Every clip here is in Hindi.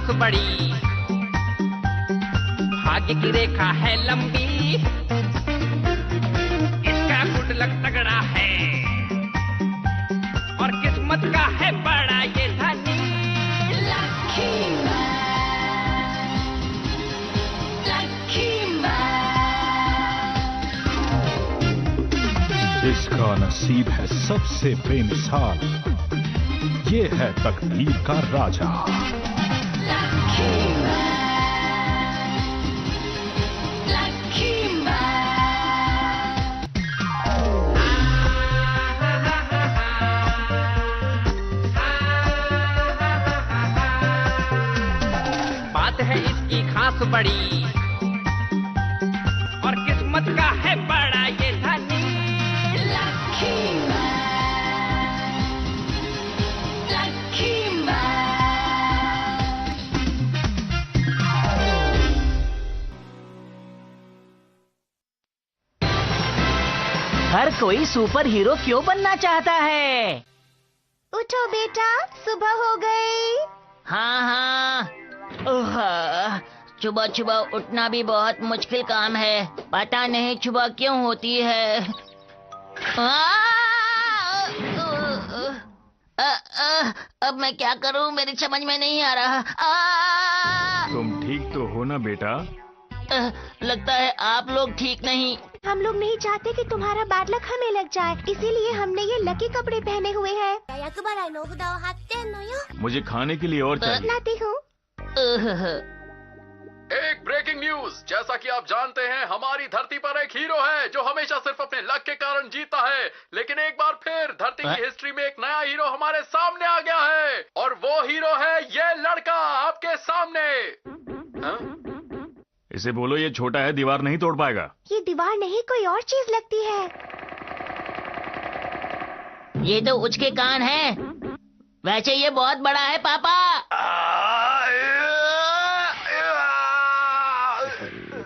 खास बड़ी, भाग्य की रेखा है लंबी, इसका गुड लक तगड़ा है और किस्मत का है बड़ा ये धनी। इसका नसीब है सबसे बेमिसाल, ये है तकदीर का राजा। बात है इसकी खास बड़ी और किस्मत का है बड़ा ये धनी। हर कोई सुपर हीरो क्यों बनना चाहता है? उठो बेटा, सुबह हो गई। हाँ हाँ, सुबह सुबह उठना भी बहुत मुश्किल काम है। पता नहीं सुबह क्यों होती है। अब मैं क्या करूं, मेरी समझ में नहीं आ रहा। तुम ठीक तो हो ना बेटा? लगता है आप लोग ठीक नहीं। हम लोग नहीं चाहते कि तुम्हारा बैड लक हमें लग जाए, इसीलिए हमने ये लकी कपड़े पहने हुए हैं। मुझे खाने के लिए और चाहिए। लाती हूँ। एक ब्रेकिंग न्यूज, जैसा कि आप जानते हैं हमारी धरती पर एक हीरो है जो हमेशा सिर्फ अपने लक के कारण जीता है, लेकिन एक बार फिर धरती की हिस्ट्री में एक नया हीरो हमारे सामने आ गया है और वो हीरो है ये लड़का आपके सामने। इसे बोलो ये छोटा है, दीवार नहीं तोड़ पाएगा। ये दीवार नहीं, कोई और चीज लगती है। ये तो उसके कान है, वैसे ये बहुत बड़ा है पापा।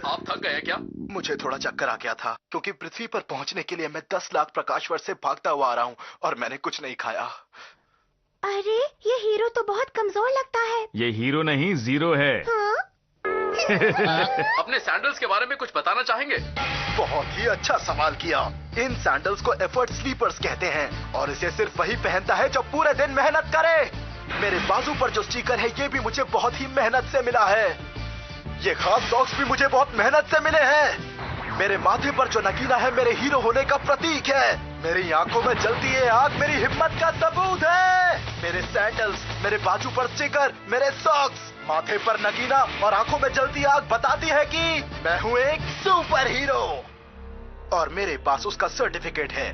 आप थक गए क्या? मुझे थोड़ा चक्कर आ गया था क्योंकि पृथ्वी पर पहुंचने के लिए मैं 10 लाख प्रकाश वर्ष से भागता हुआ आ रहा हूँ और मैंने कुछ नहीं खाया। अरे ये हीरो तो बहुत कमजोर लगता है। ये हीरो नहीं, जीरो है। हाँ? अपने सैंडल्स के बारे में कुछ बताना चाहेंगे? बहुत ही अच्छा सवाल किया। इन सैंडल्स को एफर्ट स्लीपर्स कहते हैं और इसे सिर्फ वही पहनता है जो पूरे दिन मेहनत करे। मेरे बाजू पर जो स्टिकर है ये भी मुझे बहुत ही मेहनत से मिला है। ये खास सॉक्स भी मुझे बहुत मेहनत से मिले हैं। मेरे माथे पर जो नगीना है मेरे हीरो होने का प्रतीक है। मेरी आंखों में जलती है आग मेरी हिम्मत का सबूत है। मेरे सैंडल्स, मेरे बाजू पर स्टिकर, मेरे सॉक्स, माथे पर नगीना और आंखों में जलती आग बताती है कि मैं हूँ एक सुपर हीरो। और मेरे पास उसका सर्टिफिकेट है।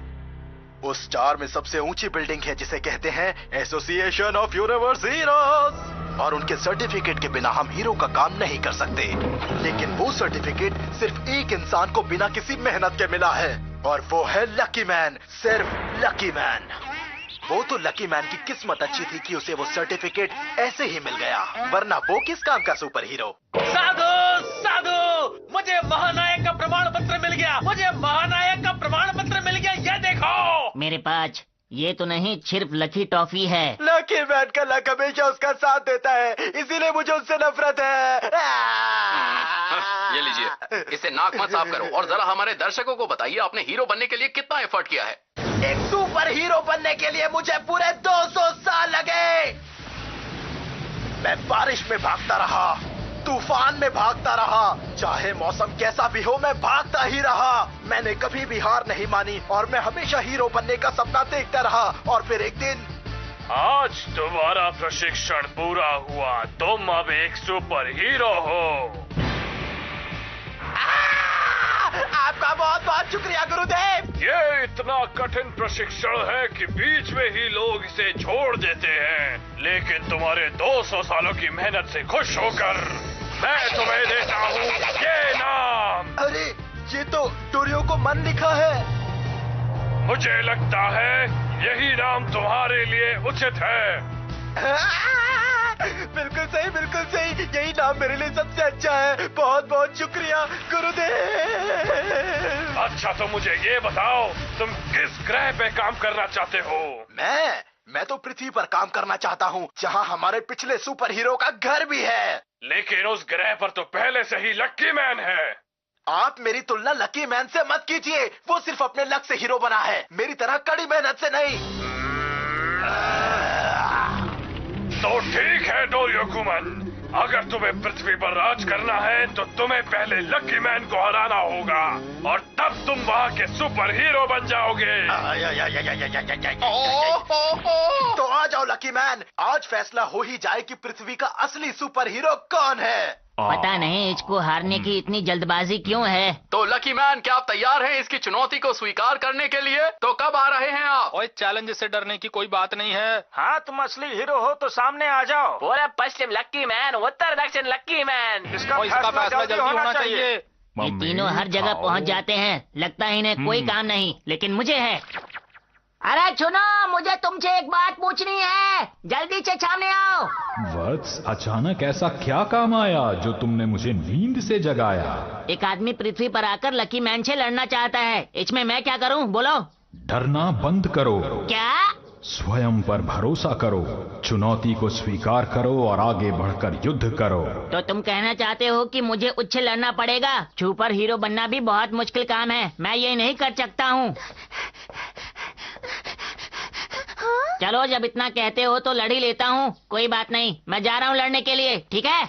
उस स्टार में सबसे ऊंची बिल्डिंग है जिसे कहते हैं एसोसिएशन ऑफ यूनिवर्स हीरोज। और उनके सर्टिफिकेट के बिना हम हीरो का काम नहीं कर सकते। लेकिन वो सर्टिफिकेट सिर्फ एक इंसान को बिना किसी मेहनत के मिला है और वो है लकी मैन, सिर्फ लकी मैन। वो तो लकी मैन की किस्मत अच्छी थी कि उसे वो सर्टिफिकेट ऐसे ही मिल गया, वरना वो किस काम का सुपर हीरो। साधु साधु, मुझे महानायक का प्रमाण पत्र मिल गया, मुझे महानायक का प्रमाण पत्र मिल गया। ये देखो मेरे पास ये तो नहीं, सिर्फ लकी टॉफी है। लकी मैन का लक हमेशा उसका साथ देता है, इसीलिए मुझे उससे नफरत है। ये लीजिए, इसे नाक मत साफ करो और जरा हमारे दर्शकों को बताइए आपने हीरो बनने के लिए कितना एफर्ट किया है। एक सुपर हीरो बनने के लिए मुझे पूरे 200 साल लगे। मैं बारिश में भागता रहा, तूफान में भागता रहा, चाहे मौसम कैसा भी हो मैं भागता ही रहा। मैंने कभी भी हार नहीं मानी और मैं हमेशा हीरो बनने का सपना देखता रहा। और फिर एक दिन आज तुम्हारा प्रशिक्षण पूरा हुआ, तुम अब एक सुपर हीरो हो। आपका बहुत बहुत शुक्रिया गुरुदेव। ये इतना कठिन प्रशिक्षण है कि बीच में ही लोग इसे छोड़ देते हैं, लेकिन तुम्हारे 200 सालों की मेहनत से खुश होकर मैं तुम्हें देता हूँ ये नाम। अरे ये तो टोरियो को मन लिखा है। मुझे लगता है यही नाम तुम्हारे लिए उचित है। बिल्कुल सही, बिल्कुल सही, यही नाम मेरे लिए सबसे अच्छा है। बहुत बहुत शुक्रिया गुरुदेव। अच्छा तो मुझे ये बताओ, तुम किस ग्रह पे काम करना चाहते हो? मैं मैं तो पृथ्वी पर काम करना चाहता हूँ, जहाँ हमारे पिछले सुपर हीरो का घर भी है। लेकिन उस ग्रह पर तो पहले से ही लक्की मैन है। आप मेरी तुलना लकी मैन से मत कीजिए। वो सिर्फ अपने लक से हीरो बना है, मेरी तरह कड़ी मेहनत से नहीं। तो ठीक है डोरियोकुमन, अगर तुम्हें पृथ्वी पर राज करना है तो तुम्हें पहले लकी मैन को हराना होगा और तब तुम वहाँ के सुपर हीरो बन जाओगे। तो आ जाओ लकी मैन, आज फैसला हो ही जाए कि पृथ्वी का असली सुपर हीरो कौन है। पता नहीं इसको हारने की इतनी जल्दबाजी क्यों है। तो लकी मैन, क्या आप तैयार हैं इसकी चुनौती को स्वीकार करने के लिए? तो कब आ रहे हैं आप? ओए, चैलेंज से डरने की कोई बात नहीं है। हाँ, तुम असली हीरो हो तो सामने आ जाओ। पूरा पश्चिम लक्की मैन, उत्तर दक्षिण लक्की मैन। इसका फैसला जल्दी होना चाहिए। ये तीनों हर जगह पहुंच जाते हैं, लगता है इन्हें कोई काम नहीं, लेकिन मुझे है। अरे सुनो, मुझे तुमसे एक बात पूछनी है, जल्दी से सामने आओ। वत्स, अचानक ऐसा क्या काम आया जो तुमने मुझे नींद से जगाया? एक आदमी पृथ्वी पर आकर लकी मैन से लड़ना चाहता है, इसमें मैं क्या करूं, बोलो? डरना बंद करो। क्या? स्वयं पर भरोसा करो, चुनौती को स्वीकार करो और आगे बढ़कर युद्ध करो। तो तुम कहना चाहते हो कि मुझे उससे लड़ना पड़ेगा? सुपर हीरो बनना भी बहुत मुश्किल काम है, मैं ये नहीं कर सकता हूँ। चलो, जब इतना कहते हो तो लड़ ही लेता हूँ, कोई बात नहीं, मैं जा रहा हूँ लड़ने के लिए, ठीक है?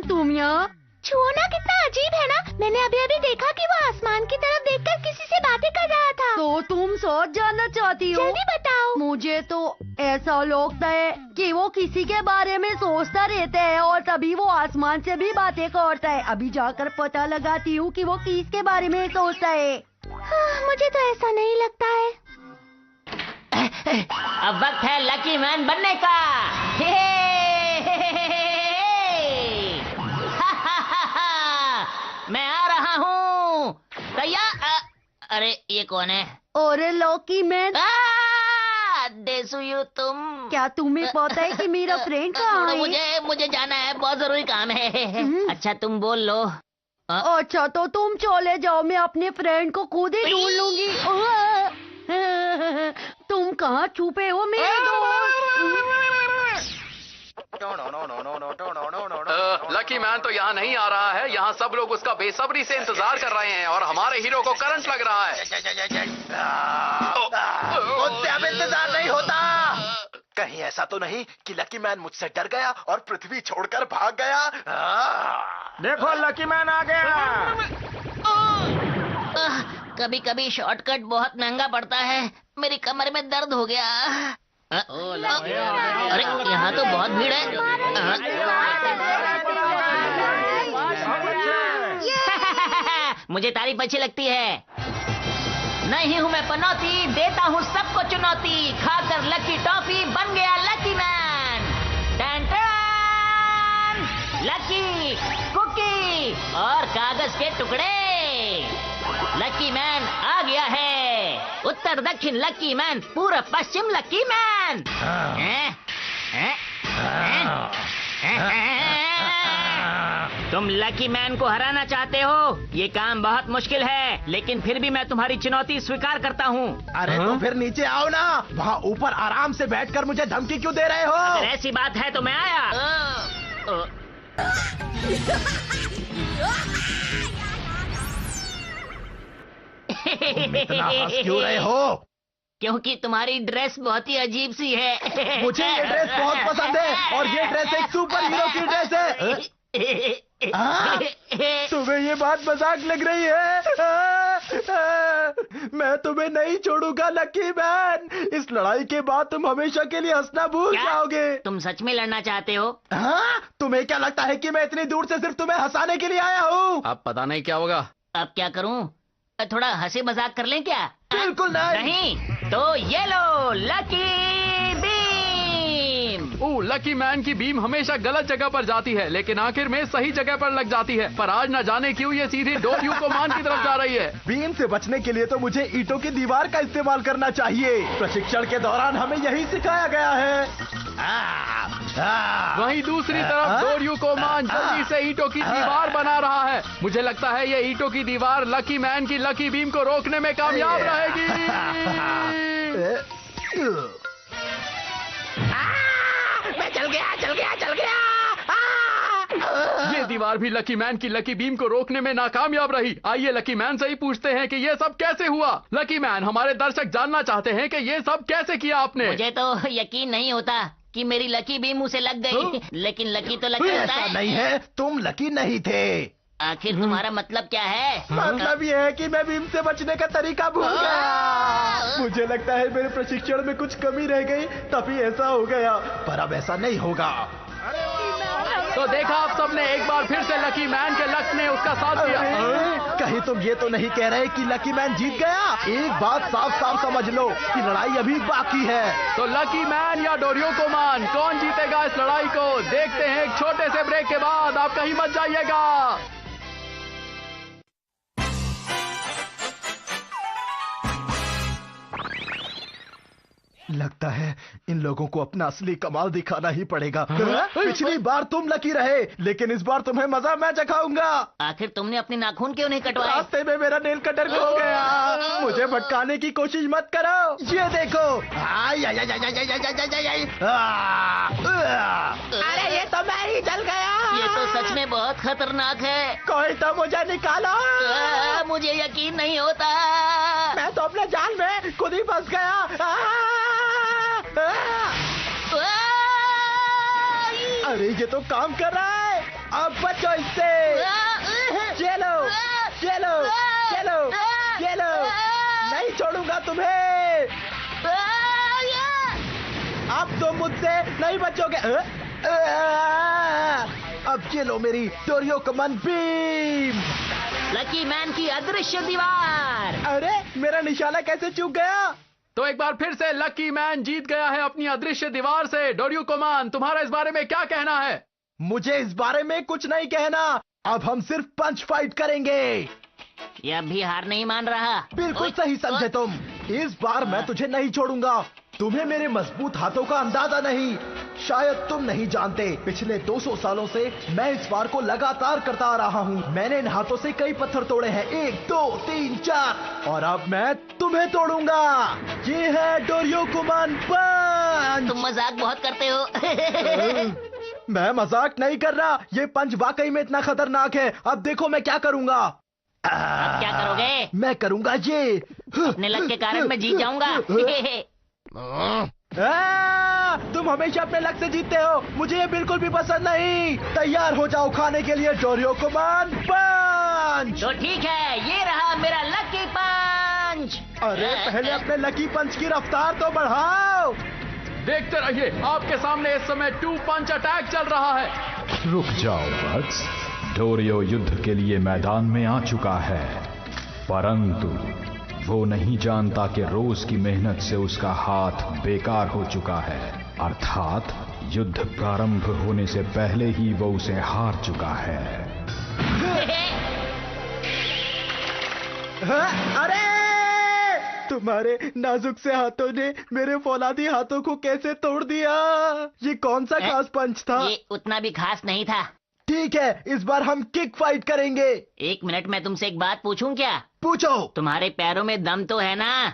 तुम यहाँ छुओ ना, कितना अजीब है ना। मैंने अभी अभी देखा कि वो आसमान की तरफ देखकर किसी से बातें कर रहा था। तो तुम सोच जानना चाहती हो? जल्दी बताओ। मुझे तो ऐसा लगता है कि वो किसी के बारे में सोचता रहता है और तभी वो आसमान से भी बातें करता है। अभी जाकर पता लगाती हूँ कि वो किसके बारे में सोचता है। मुझे तो ऐसा नहीं लगता है। अब वक्त है लकी मैन बनने का। मैं आ रहा हूँ, तैयार? अरे ये कौन है? अरे लकी मैन, देसुयु तुम। क्या तुम्हें पता है कि मेरा फ्रेंड कहाँ है? मुझे जाना है, बहुत जरूरी काम है। अच्छा तुम बोल लो। अच्छा तो तुम चले जाओ, मैं अपने फ्रेंड को खुद ही ढूंढ लूंगी। तुम कहाँ छुपे हो मेरे दोस्त? लकी मैन तो यहाँ नहीं आ रहा है, यहाँ सब लोग उसका बेसब्री से इंतजार कर रहे हैं और हमारे हीरो को करंट लग रहा है। मुझसे अब इंतजार नहीं होता। कहीं ऐसा तो नहीं कि लकी मैन मुझसे डर गया और पृथ्वी छोड़कर भाग गया। देखो, लकी मैन आ गया। कभी कभी शॉर्टकट बहुत महंगा पड़ता है, मेरी कमर में दर्द हो गया। अरे यहाँ तो बहुत भीड़ है। मुझे तारीफ अच्छी लगती है। नहीं हूँ मैं पनौती, देता हूँ सबको चुनौती, खाकर लकी टॉफी बन गया लकी मैन। टन टन, लकी कुकी और कागज के टुकड़े। लकी मैन आ गया है, उत्तर दक्षिण लकी मैन, पूर्व पश्चिम लकी मैन। तुम लकी मैन को हराना चाहते हो? ये काम बहुत मुश्किल है, लेकिन फिर भी मैं तुम्हारी चुनौती स्वीकार करता हूँ। अरे तो फिर नीचे आओ ना, वहाँ ऊपर आराम से बैठकर मुझे धमकी क्यों दे रहे हो? अगर ऐसी बात है तो मैं आया। इतना हंस क्यों रहे हो? क्योंकि तुम्हारी ड्रेस बहुत ही अजीब सी है। मुझे ये ड्रेस बहुत पसंद है और ये ड्रेस एक सुपर हीरो की ड्रेस है। तुम्हें ये बात मजाक लग रही है? मैं तुम्हें नहीं छोड़ूंगा लकी मैन। इस लड़ाई के बाद तुम हमेशा के लिए हंसना भूल जाओगे। तुम सच में लड़ना चाहते हो? हाँ, तुम्हें क्या लगता है कि मैं इतनी दूर से सिर्फ तुम्हें हंसाने के लिए आया हूँ? अब पता नहीं क्या होगा। अब क्या करूं? थोड़ा हंसी मजाक कर लें क्या? बिल्कुल नहीं। नहीं तो ये लो लकी बीम। लकी मैन की बीम हमेशा गलत जगह पर जाती है, लेकिन आखिर में सही जगह पर लग जाती है। पर आज न जाने क्यों ये सीधी डोरियो कोमान की तरफ जा रही है। बीम से बचने के लिए तो मुझे ईंटों की दीवार का इस्तेमाल करना चाहिए। प्रशिक्षण के दौरान हमें यही सिखाया गया है। वहीं दूसरी तरफ डोरियो कोमान जल्दी से ईंटों की दीवार बना रहा है। मुझे लगता है ये ईंटों की दीवार लकी मैन की लकी बीम को रोकने में कामयाब रहेगी। मैं चल गया। ये दीवार भी लकी मैन की लकी बीम को रोकने में नाकामयाब रही। आइए लकी मैन से ही पूछते हैं कि ये सब कैसे हुआ। लकी मैन, हमारे दर्शक जानना चाहते हैं कि ये सब कैसे किया आपने। मुझे तो यकीन नहीं होता कि मेरी लकी बीम उसे लग गई। लेकिन लकी तो लकी होता ऐसा है। नहीं है, तुम लकी नहीं थे। आखिर तुम्हारा मतलब क्या है? मतलब ये है कि मैं बीम से बचने का तरीका भूल गया। मुझे लगता है मेरे प्रशिक्षण में कुछ कमी रह गई, तभी ऐसा हो गया। पर अब ऐसा नहीं होगा। तो देखा आप सबने, एक बार फिर से लकी मैन के लक ने उसका साथ दिया। कहीं तुम ये तो नहीं कह रहे कि लकी मैन जीत गया? एक बात साफ साफ समझ लो कि लड़ाई अभी बाकी है। तो लकी मैन या डोरियो कोमान, कौन जीतेगा इस लड़ाई को? देखते हैं एक छोटे से ब्रेक के बाद। आप कहीं मत जाइएगा। लगता है इन लोगों को अपना असली कमाल दिखाना ही पड़ेगा। पिछली बार तुम लकी रहे, लेकिन इस बार तुम्हें मजा मैं चखाऊंगा। आखिर तुमने अपनी नाखून क्यों नहीं कटवाए? रास्ते में मेरा नेल कटर खो गया। मुझे भटकाने की कोशिश मत करो। ये देखो। अरे ये तो मैं ही जल गया। ये तो सच में बहुत खतरनाक है। कोई तो मुझे निकालो। मुझे यकीन नहीं होता। मैं तो अपने जाल में खुद ही फंस गया। अरे ये तो काम कर रहा है। अब बचो इससे। चलो चलो चलो चलो, नहीं छोड़ूंगा तुम्हें। अब तो मुझसे नहीं बचोगे। अब ये लो मेरी डोरियो कोमान बीम। लकी मैन की अदृश्य दीवार। अरे मेरा निशाना कैसे चूक गया? तो एक बार फिर से लकी मैन जीत गया है अपनी अदृश्य दीवार से। डोरियो कोमान, तुम्हारा इस बारे में क्या कहना है? मुझे इस बारे में कुछ नहीं कहना। अब हम सिर्फ पंच फाइट करेंगे। यह भी हार नहीं मान रहा। बिल्कुल सही समझे तुम। इस बार मैं तुझे नहीं छोड़ूंगा। तुम्हें मेरे मजबूत हाथों का अंदाजा नहीं। शायद तुम नहीं जानते, पिछले 200 सालों से मैं इस वार को लगातार करता आ रहा हूँ। मैंने इन हाथों से कई पत्थर तोड़े हैं, 1 2 3 4, और अब मैं तुम्हें तोड़ूंगा। ये है डोरियो कोमान पंच। तुम मजाक बहुत करते हो। मैं मजाक नहीं कर रहा, ये पंच वाकई में इतना खतरनाक है। अब देखो मैं क्या करूंगा। अब क्या करोगे? मैं करूंगा ये। अपने लक के कारण मैं जीत जाऊंगा। तुम हमेशा अपने लक से जीतते हो, मुझे ये बिल्कुल भी पसंद नहीं। तैयार हो जाओ खाने के लिए डोरियो कोमान पंच। तो ठीक है, ये रहा मेरा लकी पंच। अरे पहले अपने लकी पंच की रफ्तार तो बढ़ाओ। देखते रहिए, आपके सामने इस समय 2 पंच अटैक चल रहा है। रुक जाओ बग्स, डोरियो युद्ध के लिए मैदान में आ चुका है, परंतु वो नहीं जानता कि रोज की मेहनत से उसका हाथ बेकार हो चुका है। अर्थात युद्ध प्रारंभ होने से पहले ही वो उसे हार चुका है। अरे तुम्हारे नाजुक से हाथों ने मेरे फौलादी हाथों को कैसे तोड़ दिया? ये कौन सा खास पंच था? ये उतना भी खास नहीं था। ठीक है, इस बार हम किक फाइट करेंगे। 1 मिनट में तुमसे एक बात पूछूं क्या? पूछो। तुम्हारे पैरों में दम तो है ना?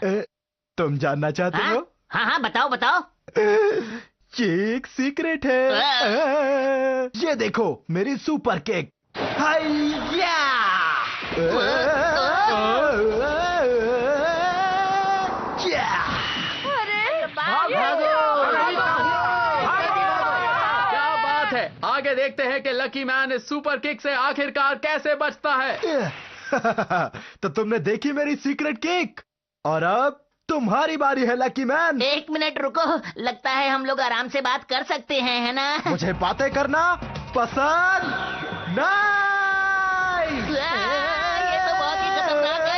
तुम जानना चाहते हो? हाँ हाँ, बताओ बताओ। ये एक सीक्रेट है। ये देखो मेरी सुपर किक। हाइया! क्या बात है, आगे देखते हैं कि लकी मैन इस सुपर किक से आखिरकार कैसे बचता है। तो तुमने देखी मेरी सीक्रेट किक, और अब तुम्हारी बारी है लकी मैन। 1 मिनट रुको, लगता है हम लोग आराम से बात कर सकते हैं, है ना? मुझे बातें करना पसंद नहीं। ये तो बहुत ही खतरनाक है।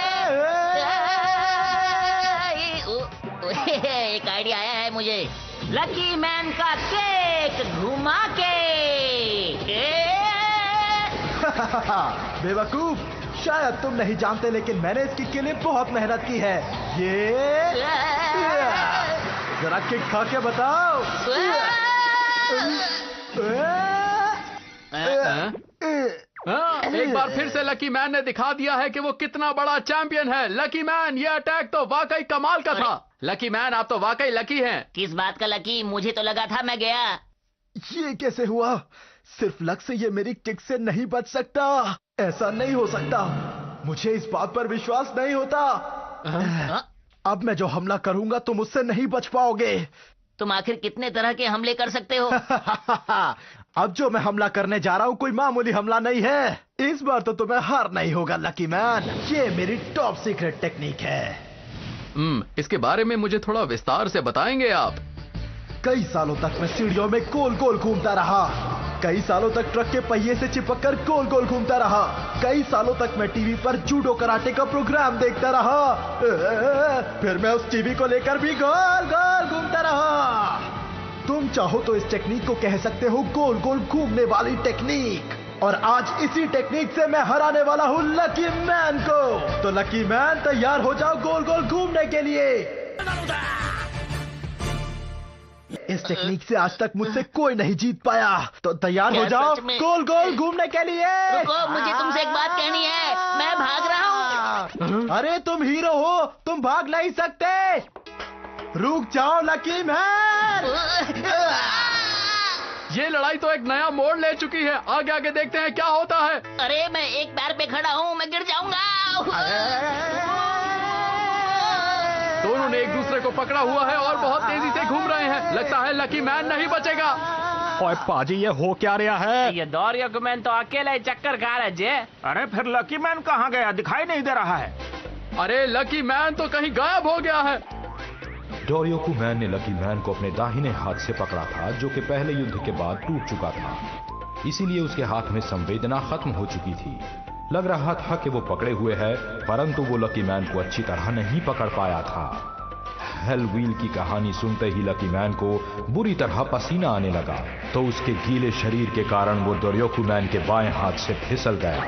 एक आइडिया आया है मुझे। लकी मैन का केक घुमा के बेवकूफ, शायद तुम नहीं जानते लेकिन मैंने इसकी के लिए बहुत मेहनत की है। ये जरा केक खा के बताओ। एक बार फिर से लकी मैन ने दिखा दिया है कि वो कितना बड़ा चैंपियन है। लकी मैन, ये अटैक तो वाकई कमाल का था। लकी मैन, आप तो वाकई लकी हैं। किस बात का लकी? मुझे तो लगा था मैं गया। ये कैसे हुआ? सिर्फ लक से ये मेरी किक से नहीं बच सकता। ऐसा नहीं हो सकता। मुझे इस बात पर विश्वास नहीं होता। अब मैं जो हमला करूंगा तुम उससे नहीं बच पाओगे। तुम आखिर कितने तरह के हमले कर सकते हो? अब जो मैं हमला करने जा रहा हूँ कोई मामूली हमला नहीं है। इस बार तो तुम्हें हार नहीं होगा लकी मैन। ये मेरी टॉप सीक्रेट टेक्निक है। इसके बारे में मुझे थोड़ा विस्तार से बताएंगे आप? कई सालों तक मैं सीढ़ियों में गोल गोल घूमता रहा। कई सालों तक ट्रक के पहिए से चिपककर गोल गोल घूमता रहा। कई सालों तक मैं टीवी पर जूडो कराटे का प्रोग्राम देखता रहा। फिर मैं उस टीवी को लेकर भी गोल गोल घूमता रहा। तुम चाहो तो इस टेक्निक को कह सकते हो गोल गोल घूमने वाली टेक्निक। और आज इसी टेक्निक से मैं हराने वाला हूँ लकी मैन को। तो लकी मैन तैयार हो जाओ गोल गोल घूमने के लिए। इस टेक्निक से आज तक मुझसे कोई नहीं जीत पाया। तो तैयार हो जाओ गोल गोल घूमने के लिए। रुको, मुझे तुमसे एक बात कहनी है। मैं भाग रहा हूँ। अरे तुम हीरो हो, तुम भाग नहीं सकते। रुक जाओ लकी मैन। ये लड़ाई तो एक नया मोड़ ले चुकी है। आगे आगे देखते हैं क्या होता है। अरे मैं एक पैर पे खड़ा हूँ, मैं गिर जाऊंगा। दोनों ने एक दूसरे को पकड़ा हुआ है और बहुत तेजी से घूम रहे हैं। लगता है लकी मैन नहीं बचेगा। ओए पाजी, ये हो क्या रहा है? ये डोरियो मैन तो अकेले चक्कर खा रहे जे। अरे फिर लकी मैन कहाँ गया? दिखाई नहीं दे रहा है। अरे लकी मैन तो कहीं गायब हो गया है। डोरियोकू मैन ने लकी मैन को अपने दाहिने हाथ से पकड़ा था, जो कि पहले युद्ध के बाद टूट चुका था। इसीलिए उसके हाथ में संवेदना खत्म हो चुकी थी। लग रहा था कि वो पकड़े हुए है, परंतु वो लकी मैन को अच्छी तरह नहीं पकड़ पाया था। हेल व्हील की कहानी सुनते ही लकी मैन को बुरी तरह पसीना आने लगा। तो उसके गीले शरीर के कारण वो डोरियोकू मैन के बाएं हाथ से फिसल गया।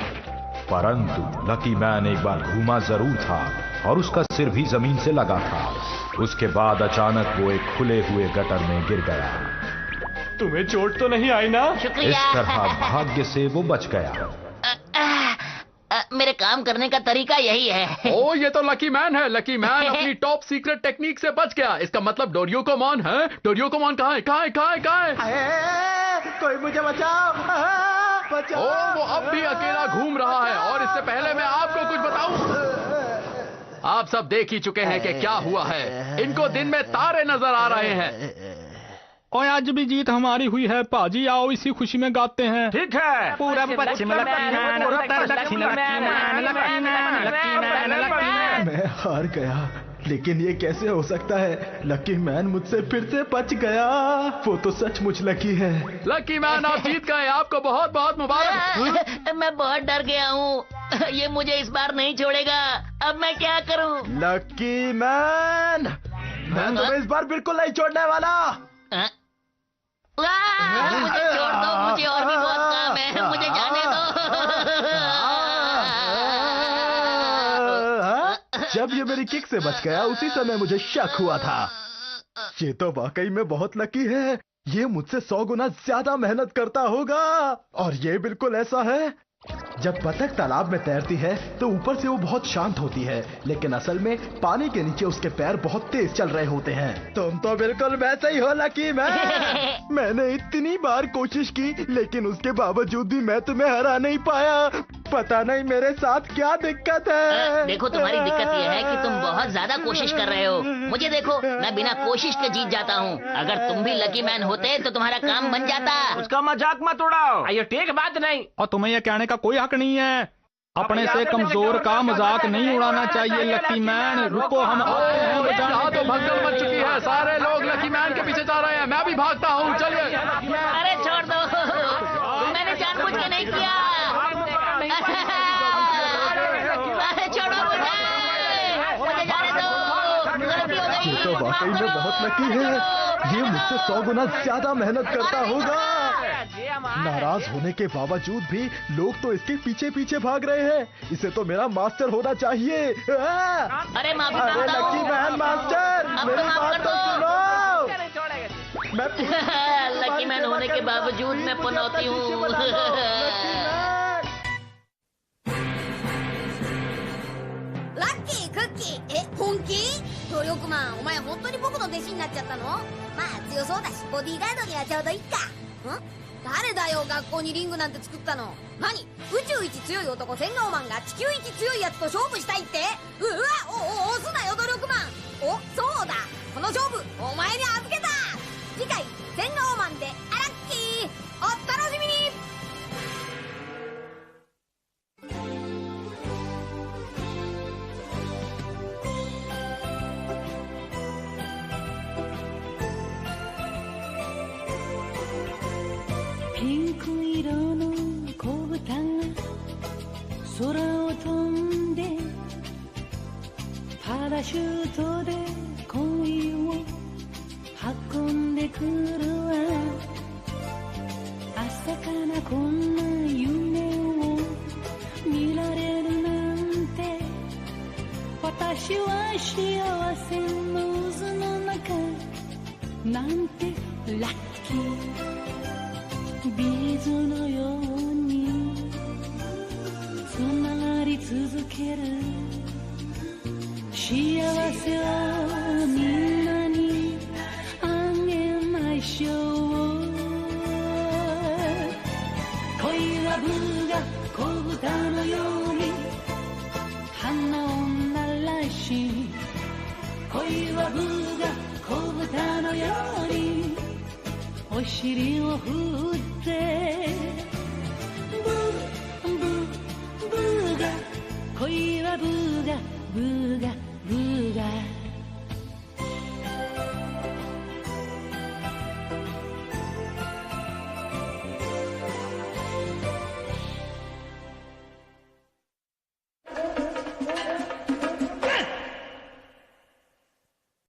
परंतु लकी मैन एक बार घूमा जरूर था और उसका सिर भी जमीन से लगा था। उसके बाद अचानक वो एक खुले हुए गटर में गिर गया। तुम्हें चोट तो नहीं आई ना? शुक्रिया। इस तरह भाग्य से वो बच गया। मेरे काम करने का तरीका यही है। ओ, ये तो लकी मैन है। लकी मैन अपनी टॉप सीक्रेट टेक्निक से बच गया। इसका मतलब डोरियोकोमॉन है। डोरियोकोमॉन कहाँ है? कहाँ है? कहाँ है? कहाँ है? कोई मुझे बचाओ, बचाओ। ओ, वो अब भी अकेला घूम रहा है। और इससे पहले मैं आपको कुछ बताऊं, आप सब देख ही चुके हैं कि क्या हुआ है। इनको दिन में तारे नजर आ रहे हैं। और आज भी जीत हमारी हुई है पाजी। आओ इसी खुशी में गाते हैं। ठीक है। पूरा पश्चिम मैं हार गया, लेकिन ये कैसे हो सकता है? लकी मैन मुझसे फिर से बच गया। वो तो सचमुच लकी है। लकी मैन, आप जीत गए। आपको बहुत बहुत मुबारक। मैं बहुत डर गया हूँ। ये मुझे इस बार नहीं छोड़ेगा। अब मैं क्या करूँ? लकी मैन, मैं तुम्हें इस बार बिल्कुल नहीं छोड़ने वाला। मुझे छोड़ दो, मुझे और भी बहुत काम है। मुझे जाने दो। जब ये मेरी किक से बच गया उसी समय मुझे शक हुआ था। ये तो वाकई में बहुत लकी है। ये मुझसे 100 गुना ज्यादा मेहनत करता होगा। और ये बिल्कुल ऐसा है, जब बतख तालाब में तैरती है तो ऊपर से वो बहुत शांत होती है, लेकिन असल में पानी के नीचे उसके पैर बहुत तेज चल रहे होते हैं। तुम तो बिल्कुल वैसे ही हो लकी मैन। मैंने इतनी बार कोशिश की, लेकिन उसके बावजूद भी मैं तुम्हें हरा नहीं पाया। पता नहीं मेरे साथ क्या दिक्कत है। देखो, तुम्हारी दिक्कत यह है कि तुम बहुत ज्यादा कोशिश कर रहे हो। मुझे देखो, मैं बिना कोशिश के जीत जाता हूँ। अगर तुम भी लकी मैन होते तो तुम्हारा काम बन जाता। उसका मजाक मत उड़ाओ। ये ठीक बात नहीं। और तुम्हें यह कहने का कोई हक नहीं है। अपने से कमजोर का मजाक नहीं उड़ाना चाहिए लकी मैन। रुको, हम आते हैं। यहाँ तो भगदड़ मच चुकी है। सारे लोग लकी मैन के पीछे जा रहे हैं। मैं भी भागता हूँ। चलिए। अरे छोड़ दो, मैंने जानबूझ के नहीं किया। छोड़ो मुझे जाने दो। गलती हो गई। ये तो वाकई में बहुत लकी है। ये मुझसे 100 गुना ज्यादा मेहनत करता होगा। नाराज होने के बावजूद भी लोग तो इसके पीछे पीछे भाग रहे हैं। इसे तो मेरा मास्टर होना चाहिए। अरे माफी अरे मांगता लकी हूँ। मैन मास्टर, अब मेरी तो माफ बात कर तो दो। सुनो। मैं लकी मैन होने के बावजूद मैं पनौती हूँ।ラッキークッキー、本気？努力マン、お前本当に僕の弟子になっちゃったの？まあ強そうだしボディーガードにはちょうどいいか。誰だよ学校にリングなんて作ったの？何？宇宙一強い男千顔マンが地球一強いやつと勝負したいって？うわ、押すなよ努力マン。お、そうだ、この勝負お前に預けた。次回千顔マンでラッキー、お楽しみに。ピンク色の子豚が空を飛んでパラシュートで恋を運んでくるわ。朝からこんな夢を見られるなんて、私は幸せの渦の中なんてラッキー。ビーズのようにつながり続ける。幸せをみんなにあげましょう。恋はブが子豚のように花を鳴らし、恋はブが子豚のようにお尻を振って